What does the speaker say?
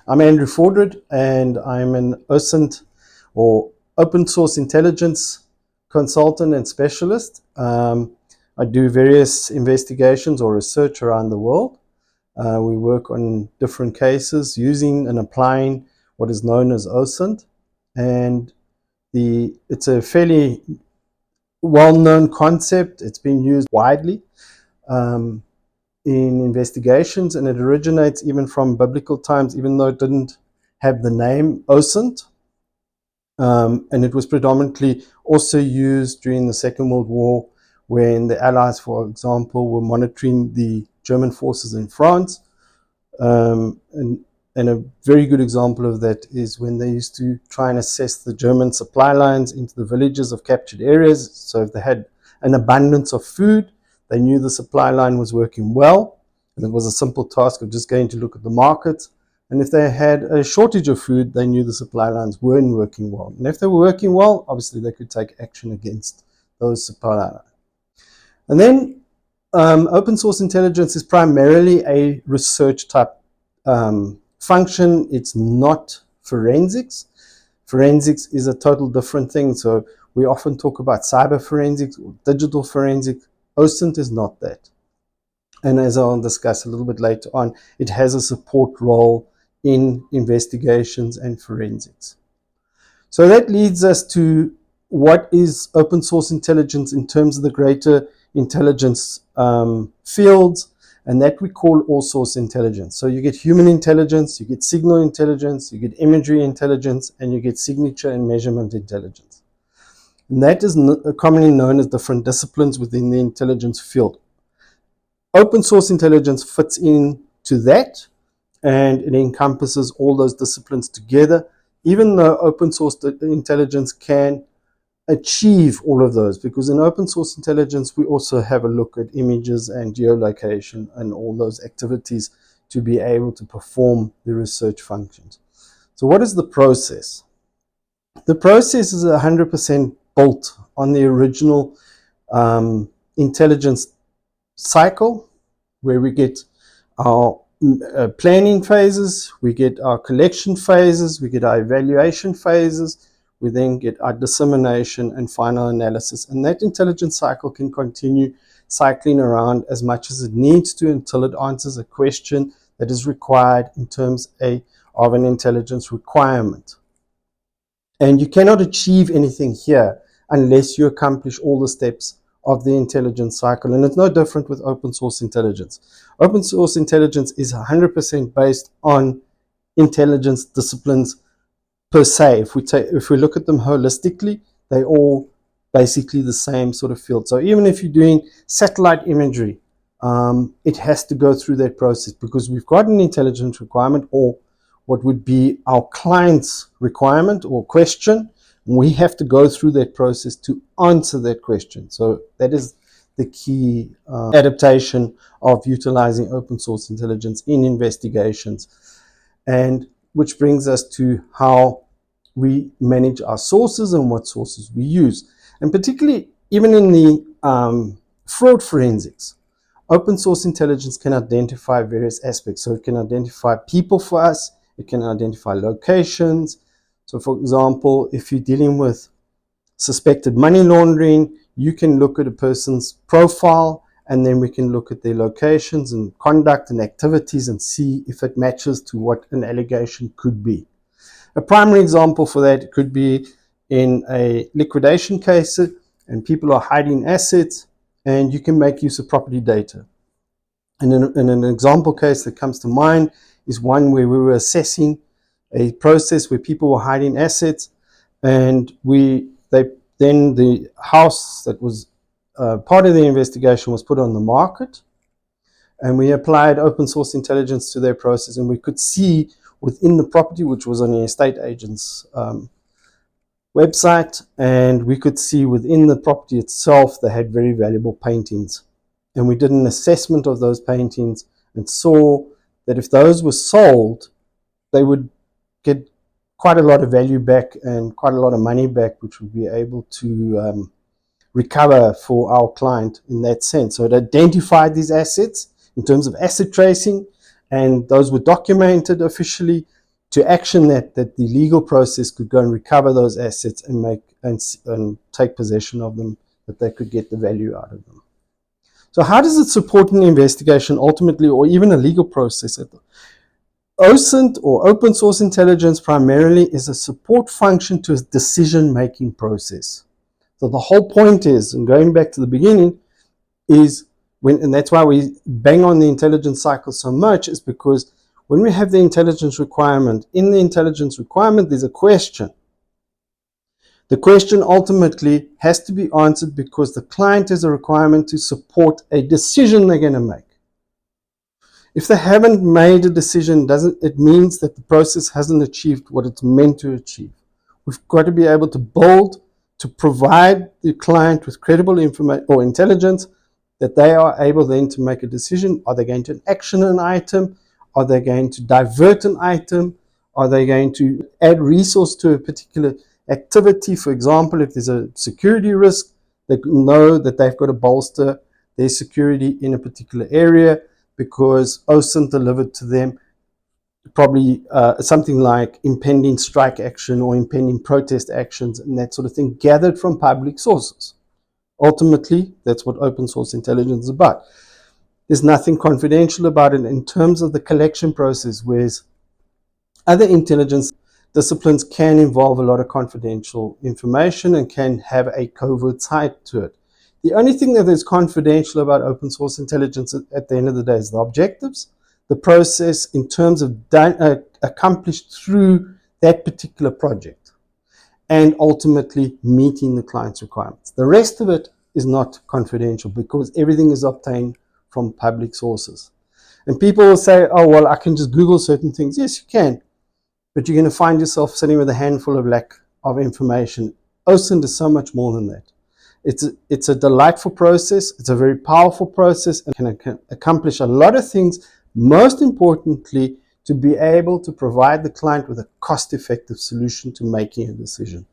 I'm Andrew Fordred, and I'm an OSINT, or Open Source Intelligence consultant and specialist. I do various investigations or research around the world. We work on different cases using and applying what is known as OSINT, and it's a fairly well-known concept. It's been used widely in investigations, and it originates even from biblical times, even though it didn't have the name OSINT. And it was predominantly also used during the Second World War, when the Allies, for example, were monitoring the German forces in France. And a very good example of that is when they used to try and assess the German supply lines into the villages of captured areas. So if they had an abundance of food, they knew the supply line was working well, and it was a simple task of just going to look at the markets. And if they had a shortage of food, they knew the supply lines weren't working well. And if they were working well, obviously they could take action against those supply lines. And then open source intelligence is primarily a research type function. It's not forensics. Forensics is a total different thing. So we often talk about cyber forensics or digital forensics. OSINT is not that. And as I'll discuss a little bit later on, it has a support role in investigations and forensics. So that leads us to what is open source intelligence in terms of the greater intelligence fields, and that we call all source intelligence. So you get human intelligence, you get signal intelligence, you get imagery intelligence, and you get signature and measurement intelligence. And that is commonly known as different disciplines within the intelligence field. Open source intelligence fits into that, and it encompasses all those disciplines together, even though open source intelligence can achieve all of those, because in open source intelligence we also have a look at images and geolocation and all those activities to be able to perform the research functions. So what is the process? The process is 100% built on the original intelligence cycle, where we get our planning phases, we get our collection phases, we get our evaluation phases, we then get our dissemination and final analysis. And that intelligence cycle can continue cycling around as much as it needs to until it answers a question that is required in terms of an intelligence requirement. And you cannot achieve anything here unless you accomplish all the steps of the intelligence cycle. And it's no different with open source intelligence. Open source intelligence is 100% based on intelligence disciplines per se. If we look at them holistically, they're all basically the same sort of field. So even if you're doing satellite imagery, it has to go through that process, because we've got an intelligence requirement, or what would be our client's requirement or question. We have to go through that process to answer that question. So that is the key adaptation of utilizing open source intelligence in investigations, and which brings us to how we manage our sources and what sources we use. And particularly even in the fraud forensics, open source intelligence can identify various aspects. So it can identify people for us, it can identify locations. So for example, if you're dealing with suspected money laundering, you can look at a person's profile, and then we can look at their locations and conduct and activities and see if it matches to what an allegation could be. A primary example for that could be in a liquidation case, and people are hiding assets, and you can make use of property data. And in an example case that comes to mind is one where we were assessing a process where people were hiding assets, and then the house that was part of the investigation was put on the market, and we applied open source intelligence to their process, and we could see within the property, which was on the estate agent's website, and we could see within the property itself they had very valuable paintings. And we did an assessment of those paintings and saw that if those were sold, they would get quite a lot of value back and quite a lot of money back, which would be able to recover for our client in that sense. So it identified these assets in terms of asset tracing, and those were documented officially, to action that the legal process could go and recover those assets and make and take possession of them, that they could get the value out of them. So how does it support an investigation ultimately, or even a legal process? OSINT, or open source intelligence, primarily is a support function to a decision-making process. So the whole point is, and going back to the beginning, is and that's why we bang on the intelligence cycle so much, is because when we have the intelligence requirement, in the intelligence requirement, there's a question. The question ultimately has to be answered because the client has a requirement to support a decision they're going to make. If they haven't made a decision, it means that the process hasn't achieved what it's meant to achieve. We've got to be able to provide the client with credible information or intelligence that they are able then to make a decision. Are they going to action an item? Are they going to divert an item? Are they going to add resource to a particular activity? For example, if there's a security risk, they know that they've got to bolster their security in a particular area, because OSINT delivered to them probably something like impending strike action or impending protest actions and that sort of thing, gathered from public sources. Ultimately, that's what open source intelligence is about. There's nothing confidential about it in terms of the collection process, whereas other intelligence disciplines can involve a lot of confidential information and can have a covert side to it. The only thing that is confidential about open source intelligence at the end of the day is the objectives, the process in terms of accomplished through that particular project, and ultimately meeting the client's requirements. The rest of it is not confidential because everything is obtained from public sources. And people will say, oh, well, I can just Google certain things. Yes, you can, but you're going to find yourself sitting with a handful of lack of information. OSINT is so much more than that. It's a delightful process. It's a very powerful process and can accomplish a lot of things. Most importantly, to be able to provide the client with a cost-effective solution to making a decision.